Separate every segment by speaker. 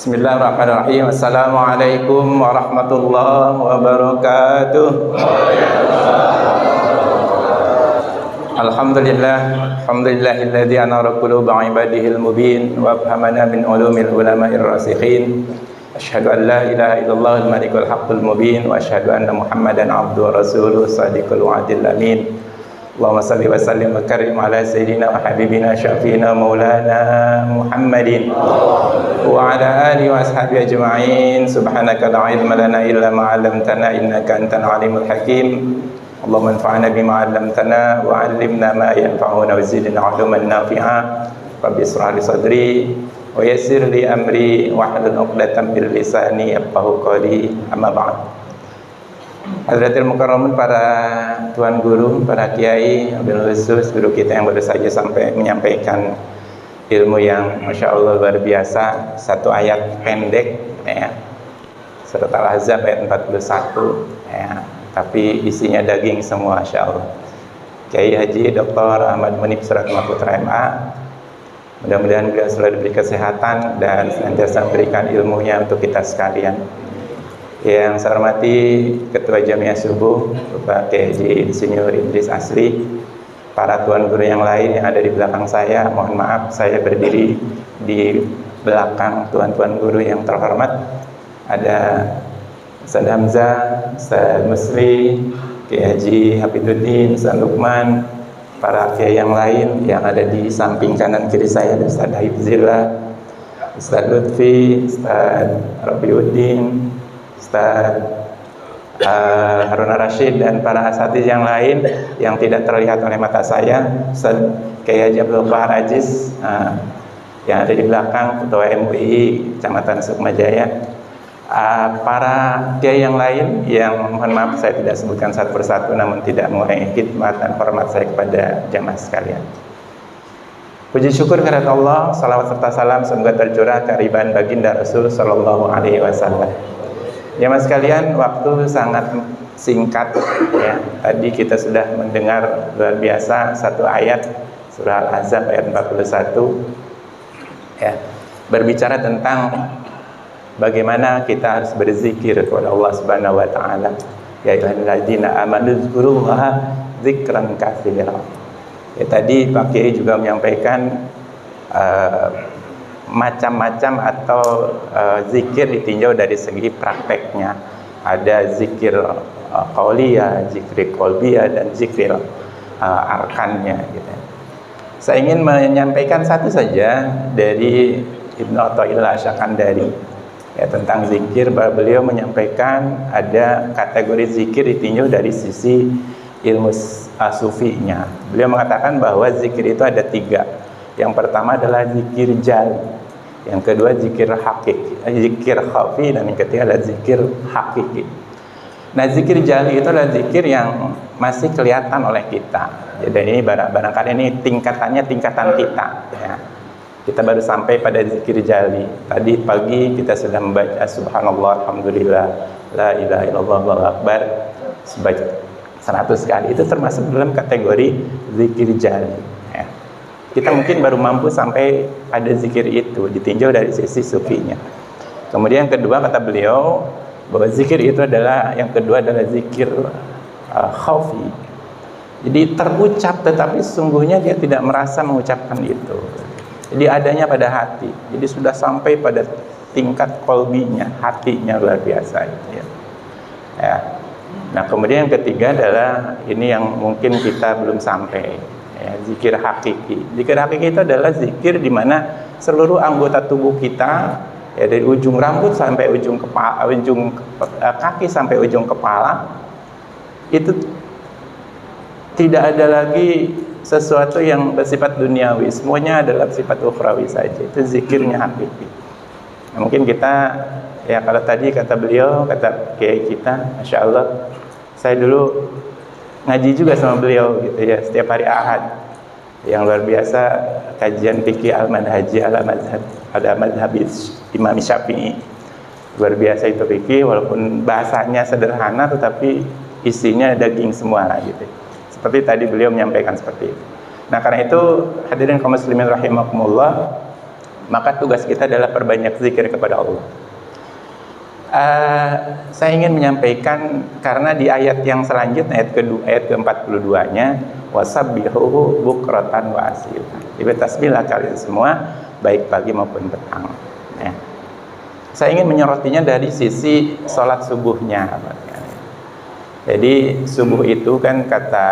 Speaker 1: Bismillahirrahmanirrahim. Assalamualaikum warahmatullahi wabarakatuh. Alhamdulillahilladzi anara quluba ibadihil mubin wa afhamana min ulumil ulama'ir rasikhin. Asyhadu an la ilaha illallahul malikul haqqul mubin wa asyhadu anna Muhammadan abduhu wa rasuluhu shadiqul wa'dil amin. Allahumma salli wa sallim wa karim ala sayyidina wa habibina syafiina maulana Muhammadin wa ala alihi wa ashabihi ajma'in. Subhanaka la ilma lana illa ma 'allamtana innaka antal alimul hakim. Allahumma anfa'na bima 'allamtana wa 'allimna ma yanfa'una wa zidna 'ilman nafi'a. Rabbi ishrah li sadri wa yassir li amri wahlul 'uqdatam min lisani yafqahu qawli. Amma ba'd. Hadratil mukarramun, para tuan guru, para kiai, wabil khusus guru kita yang baru saja sampai menyampaikan ilmu yang Masya Allah luar biasa. Satu ayat pendek ya, surat Al-Ahzab ayat 41 ya, tapi isinya daging semua Masya Allah. Kiai Haji Dr. Ahmad Munib Surat Maputra MA, mudah-mudahan beliau selalu diberi kesehatan dan senantiasa memberikan ilmunya untuk kita sekalian. Yang saya hormati Ketua Jamiah Subuh Bapak Kiai Haji Insinyur Idris Asri, para tuan guru yang lain yang ada di belakang saya, mohon maaf saya berdiri di belakang tuan-tuan guru yang terhormat. Ada Ustaz Hamzah, Ustaz Musli, Kiai Haji Hafiduddin, Ustaz Lukman, para kiai yang lain yang ada di samping kanan kiri saya, ada Ustaz Haifzillah, Ustaz Lutfi, Ustaz Rabiuddin, Ustaz Haruna Rashid, dan para asatiz yang lain yang tidak terlihat oleh mata saya. Ustaz Kiai Haji Abdul Qahar Aziz yang ada di belakang, Ketua MUI Kecamatan Sukmajaya. Para kiai yang lain yang mohon maaf saya tidak sebutkan satu persatu, namun tidak mengurangi khidmat dan hormat saya kepada jamaah sekalian. Puji syukur kehadirat Allah, salawat serta salam semoga tercurah keariban baginda Rasul sallallahu alaihi wasallam. Jamaah sekalian, waktu sangat singkat ya. Tadi kita sudah mendengar luar biasa satu ayat surah Al-Ahzab ayat 41 ya, berbicara tentang bagaimana kita harus berzikir kepada Allah Subhanahu wa taala. Ya ayyuhalladzina amanu dzkurullaha dzikran katsira. Ya, tadi Pak Kiai juga menyampaikan macam-macam atau zikir ditinjau dari segi prakteknya. Ada zikir qauliyah, zikir qalbiyah, dan zikir arkannya gitu. Saya ingin menyampaikan satu saja dari Ibnu Athaillah Asy'akandari ya, tentang zikir. Bahwa beliau menyampaikan ada kategori zikir ditinjau dari sisi ilmu sufinya. Beliau mengatakan bahwa zikir itu ada tiga. Yang pertama adalah zikir jali, yang kedua zikir hakiki, zikir khafi, dan yang ketiga adalah zikir hakiki. Nah, zikir jali itu adalah zikir yang masih kelihatan oleh kita. Jadi ini barangkali ini tingkatan kita ya. Kita baru sampai pada zikir jali. Tadi pagi kita sudah membaca subhanallah, alhamdulillah, la ilaha illallah, wallahu akbar sebanyak 100 kali. Itu termasuk dalam kategori zikir jali. Kita mungkin baru mampu sampai pada zikir itu, ditinjau dari sisi sufinya. Kemudian yang kedua kata beliau bahwa zikir itu adalah, yang kedua adalah zikir khafi. Jadi terucap tetapi sesungguhnya dia tidak merasa mengucapkan itu. Jadi adanya pada hati. Jadi sudah sampai pada tingkat kolbinya, hatinya luar biasa itu ya. Ya. Nah, kemudian yang ketiga adalah ini yang mungkin kita belum sampai. Ya, zikir hakiki. Zikir hakiki itu adalah zikir di mana seluruh anggota tubuh kita ya, dari ujung rambut sampai ujung kepala, kaki sampai ujung kepala, itu tidak ada lagi sesuatu yang bersifat duniawi, semuanya adalah sifat ukhrawi saja. Itu zikirnya hakiki. Nah, mungkin kita ya, kalau tadi kata beliau, kata kiai kita, Masya Allah, saya dulu ngaji juga sama beliau gitu ya, setiap hari Ahad yang luar biasa, kajian fikih al-manhaji ala madhab Imam Syafi'i. Luar biasa itu fikih, walaupun bahasanya sederhana tetapi isinya daging semua gitu. Seperti tadi beliau menyampaikan seperti itu. Nah, karena itu hadirin kaum muslimin rahimakumullah, Maka tugas kita adalah perbanyak zikir kepada Allah. Saya ingin menyampaikan karena di ayat yang selanjutnya, ayat ke-42-nya, wasabbihuhu bukratan wa asila. Bertasbihlah kalian semua baik pagi maupun petang. Ya. Saya ingin menyorotinya dari sisi sholat subuhnya. Jadi subuh itu kan kata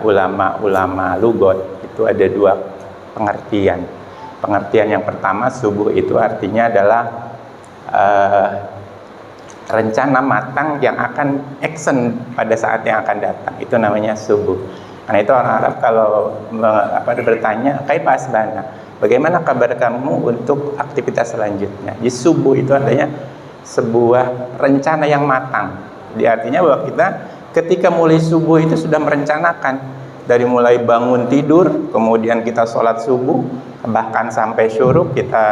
Speaker 1: ulama-ulama lugot itu ada dua pengertian. Pengertian yang pertama, subuh itu artinya adalah rencana matang yang akan action pada saat yang akan datang. Itu namanya subuh. Karena itu orang Arab kalau bertanya, kaifa asbahna? Bagaimana kabar kamu untuk aktivitas selanjutnya? Di subuh itu artinya sebuah rencana yang matang. Artinya bahwa kita ketika mulai subuh itu sudah merencanakan dari mulai bangun tidur, kemudian kita sholat subuh, bahkan sampai syuruk kita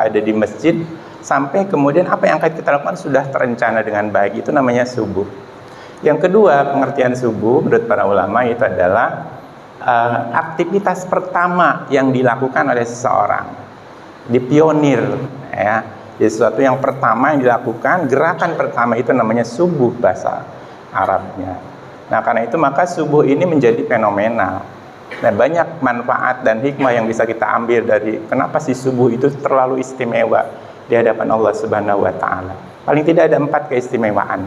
Speaker 1: ada di masjid, sampai kemudian apa yang akan kita lakukan sudah terencana dengan baik. Itu namanya subuh. Yang kedua, pengertian subuh menurut para ulama itu adalah aktivitas pertama yang dilakukan oleh seseorang, dipionir, ya. Jadi sesuatu yang pertama yang dilakukan, gerakan pertama itu namanya subuh bahasa Arabnya. Nah, karena itu maka subuh ini menjadi fenomenal. Nah, banyak manfaat dan hikmah yang bisa kita ambil dari kenapa sih subuh itu terlalu istimewa di hadapan Allah Subhanahu wa taala. Paling tidak ada 4 keistimewaan,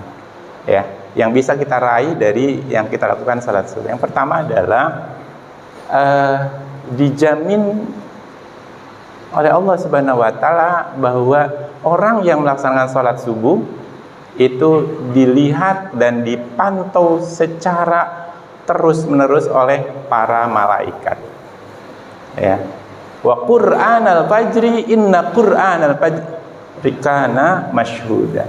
Speaker 1: ya, yang bisa kita raih dari yang kita lakukan salat subuh. Yang pertama adalah dijamin oleh Allah Subhanahu wa taala bahwa orang yang melaksanakan salat subuh itu dilihat dan dipantau secara terus-menerus oleh para malaikat. Ya. Wa Qur'anal fajri inna Qur'anal fajri kana masyhuda.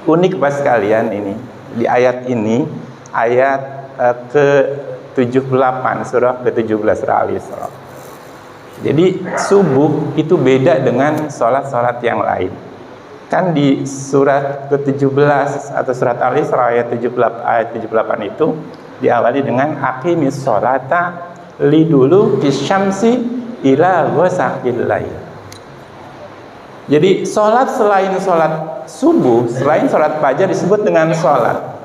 Speaker 1: Unik pas kalian ini di ayat ini, ayat ke-78 surah ke-17 surah Al-Isra. Jadi subuh itu beda dengan sholat-sholat yang lain. Kan di surat ke-17 atau surat Al-Isra ayat 78 itu diawali dengan aqimis sholata lidulu fisyamsi ila ghasaqil lail. Jadi sholat selain sholat subuh, selain sholat fajar disebut dengan sholat.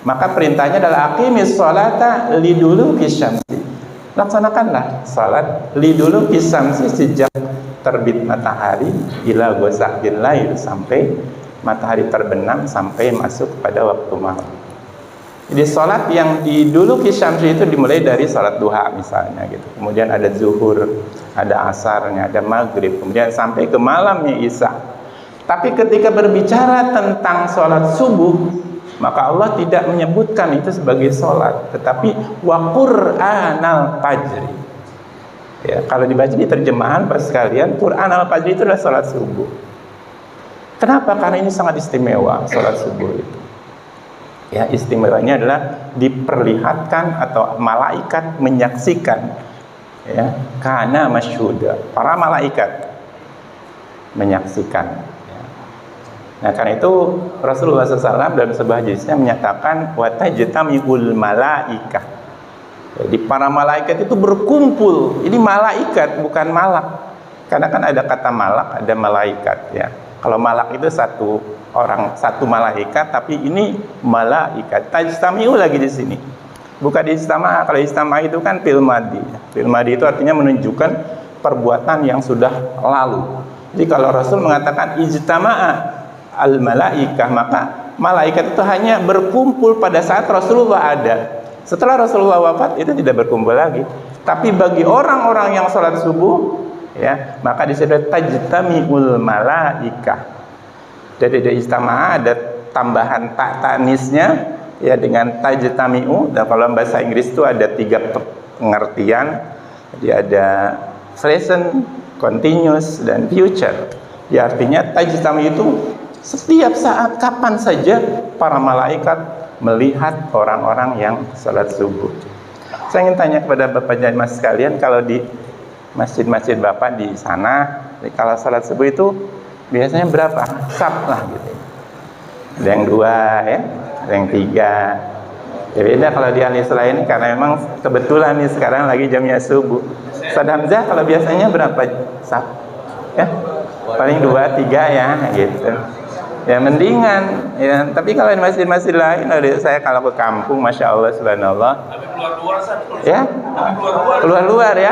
Speaker 1: Maka perintahnya adalah aqimis sholata lidulu fisyamsi. Laksanakanlah salat lidulu fisyamsi sejak terbit matahari ila ghasaqil lail, sampai matahari terbenam, sampai masuk pada waktu malam. Jadi salat yang di dulu fisyamsi itu dimulai dari salat duha misalnya gitu. Kemudian ada zuhur, ada asarnya, ada maghrib, kemudian sampai ke malamnya isya. Tapi ketika berbicara tentang salat subuh, maka Allah tidak menyebutkan itu sebagai sholat, tetapi wa Qur'anal fajri. Ya, kalau dibaca di terjemahan pas sekalian, Qur'anal fajri itu adalah sholat subuh. Kenapa? Karena ini sangat istimewa sholat subuh itu. Ya, istimewanya adalah diperlihatkan atau malaikat menyaksikan. Ya, kana masyhuda, para malaikat menyaksikan. Nah, karena itu Rasulullah SAW dalam sebuah hadisnya menyatakan watajtamiul malaikah. Jadi para malaikat itu berkumpul. Ini malaikat bukan malak. Karena kan ada kata malak, ada malaikat, ya. Kalau malak itu satu orang, satu malaikat, tapi ini malaikat. Tajtamiu lagi di sini. Bukan ijtama. Kalau ijtama itu kan fil madi. Fil madi itu artinya menunjukkan perbuatan yang sudah lalu. Jadi kalau Rasul mengatakan ijtama'a al-malaikah, maka malaikat itu hanya berkumpul pada saat Rasulullah ada. Setelah Rasulullah wafat itu tidak berkumpul lagi. Tapi bagi orang-orang yang sholat subuh, ya, maka disebut tajtamiul malaikah. Dari ijtama'a ada tambahan tak tanisnya, ya, dengan tajtamiu. Dan kalau bahasa Inggris itu ada 3 pengertian. Jadi ada present, continuous, dan future. Ya, artinya tajtami itu setiap saat, kapan saja para malaikat melihat orang-orang yang sholat subuh. Saya ingin tanya kepada Bapak jamaah sekalian, kalau di masjid-masjid Bapak di sana, kalau sholat subuh itu biasanya berapa? Saf lah gitu. Ada yang 2, ya, ada yang 3. Ya beda kalau di Al-Islah ini karena memang kebetulan nih sekarang lagi jamnya subuh. Ustaz Hamzah kalau biasanya berapa saf? Ya, paling 2, 3 ya gitu. Ya mendingan ya, tapi kalau di masjid-masjid lain saya kalau ke kampung Masya Allah subhanallah ya keluar ya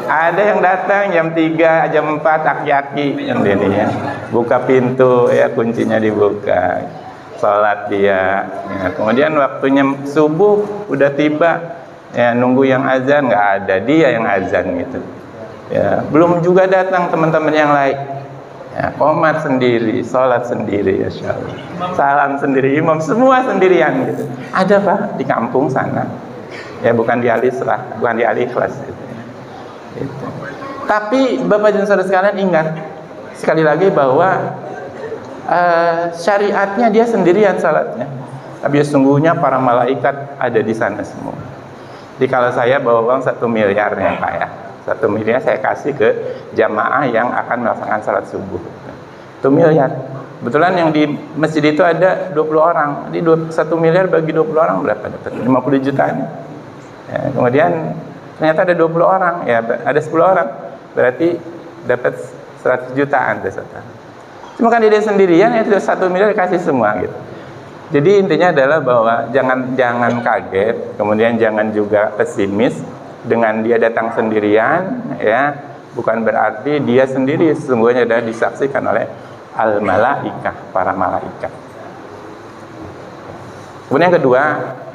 Speaker 1: ada yang datang jam 3, jam 4 aki-aki ya, buka pintu ya, kuncinya dibuka, sholat dia ya. Kemudian waktunya subuh udah tiba ya, nunggu yang azan nggak ada, dia yang azan gitu ya. Belum juga datang teman-teman yang lain ya, qomat sendiri, sholat sendiri, ya Allah. Salam sendiri, imam semua sendirian gitu. Ada Pak di kampung sana. Ya bukan di Al-Islah, bukan di Al-Ikhlas gitu. Gitu. Tapi Bapak dan Saudara sekalian ingat sekali lagi bahwa syariatnya dia sendirian salatnya. Tapi sesungguhnya para malaikat ada di sana semua. Jadi kalau saya bawa uang 1 miliar ya Pak ya, 1 miliar saya kasih ke jamaah yang akan melaksanakan salat subuh. 1 miliar. Kebetulan yang di masjid itu ada 20 orang. Jadi 1 miliar bagi 20 orang berapa dapat? 50 juta. Ya, kemudian ternyata ada 20 orang, ya ada 10 orang. Berarti dapat 100 jutaan peserta. Cuma kan dia sendirian ya 1 miliar dikasih semua gitu. Jadi intinya adalah bahwa jangan kaget, kemudian jangan juga pesimis. Dengan dia datang sendirian ya, bukan berarti dia sendiri, sesungguhnya sudah disaksikan oleh al-malaikah, para malaikat. Kemudian yang kedua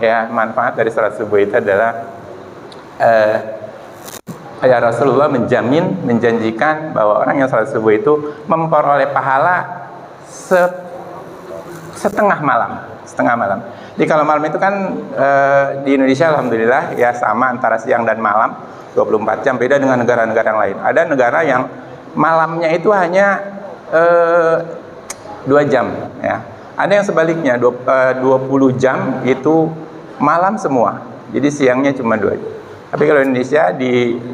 Speaker 1: ya, manfaat dari salat subuh itu adalah ya Rasulullah menjanjikan bahwa orang yang salat subuh itu memperoleh pahala setengah malam. Jadi kalau malam itu kan di Indonesia alhamdulillah ya sama antara siang dan malam 24 jam, beda dengan negara-negara yang lain. Ada negara yang malamnya itu hanya 2 jam ya. Ada yang sebaliknya 20 jam itu malam semua. Jadi siangnya cuma 2 jam. Tapi kalau Indonesia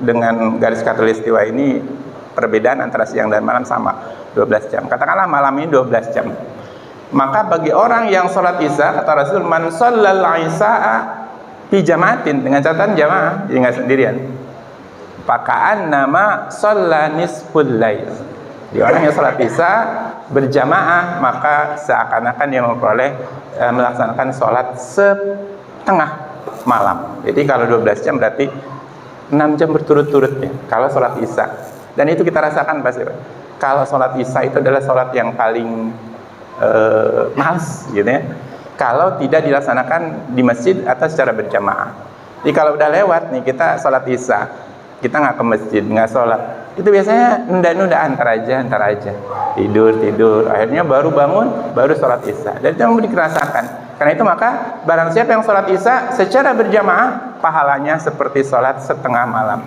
Speaker 1: dengan garis khatulistiwa ini perbedaan antara siang dan malam sama 12 jam. Katakanlah malam ini 12 jam. Maka bagi orang yang sholat isya, kata Rasul, man shallal isya'a fi jama'atin, dengan catatan jamaah, jadi nggak sendirian. Paka'an nama shalla nisful lail. Di orang yang sholat isya berjamaah, maka seakan-akan dia memperoleh melaksanakan sholat setengah malam. Jadi kalau 12 jam berarti 6 jam berturut-turut ya, kalau sholat isya. Dan itu kita rasakan pasti. Kalau sholat isya itu adalah sholat yang paling males gitu ya, kalau tidak dilaksanakan di masjid atau secara berjamaah. Jadi kalau udah lewat nih kita sholat isya, kita nggak ke masjid, nggak sholat, itu biasanya nunda antar aja, tidur, akhirnya baru bangun, baru sholat isya. Dan itu mau dikerasakan. Karena itu maka barang siapa yang sholat isya secara berjamaah, pahalanya seperti sholat setengah malam.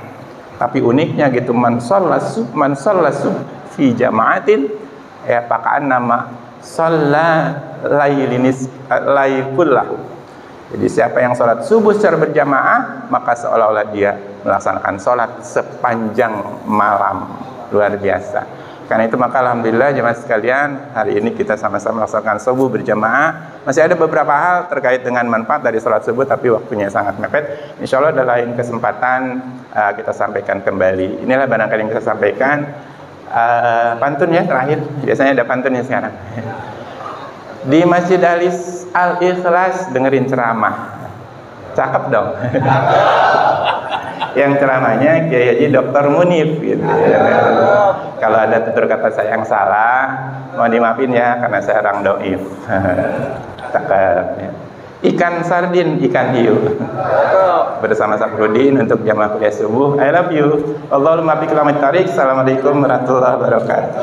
Speaker 1: Tapi uniknya gitu, man shalla fi jama'atin ya pakaan nama shalla laikullah. Jadi siapa yang sholat subuh secara berjamaah, maka seolah-olah dia melaksanakan sholat sepanjang malam. Luar biasa. Karena itu maka alhamdulillah jemaah sekalian, hari ini kita sama-sama melaksanakan subuh berjamaah. Masih ada beberapa hal terkait dengan manfaat dari sholat subuh, tapi waktunya sangat mepet. Insya Allah ada lain kesempatan kita sampaikan kembali. Inilah barangkali yang kita sampaikan. Pantun ya terakhir, biasanya ada pantunnya sekarang. Di Masjid Al-Ikhlas dengerin ceramah, cakep dong. Yang ceramahnya Kiai Haji Dr. Munif gitu. Kalau ada tutur kata saya yang salah, mohon dimaafin ya karena saya orang doif. Cakep ya. Ikan sardin, ikan hiu. Bersama Saprudin untuk jamaah kuliah subuh. I love you. Allahumma biqil amit tarik. Assalamualaikum warahmatullahi wabarakatuh.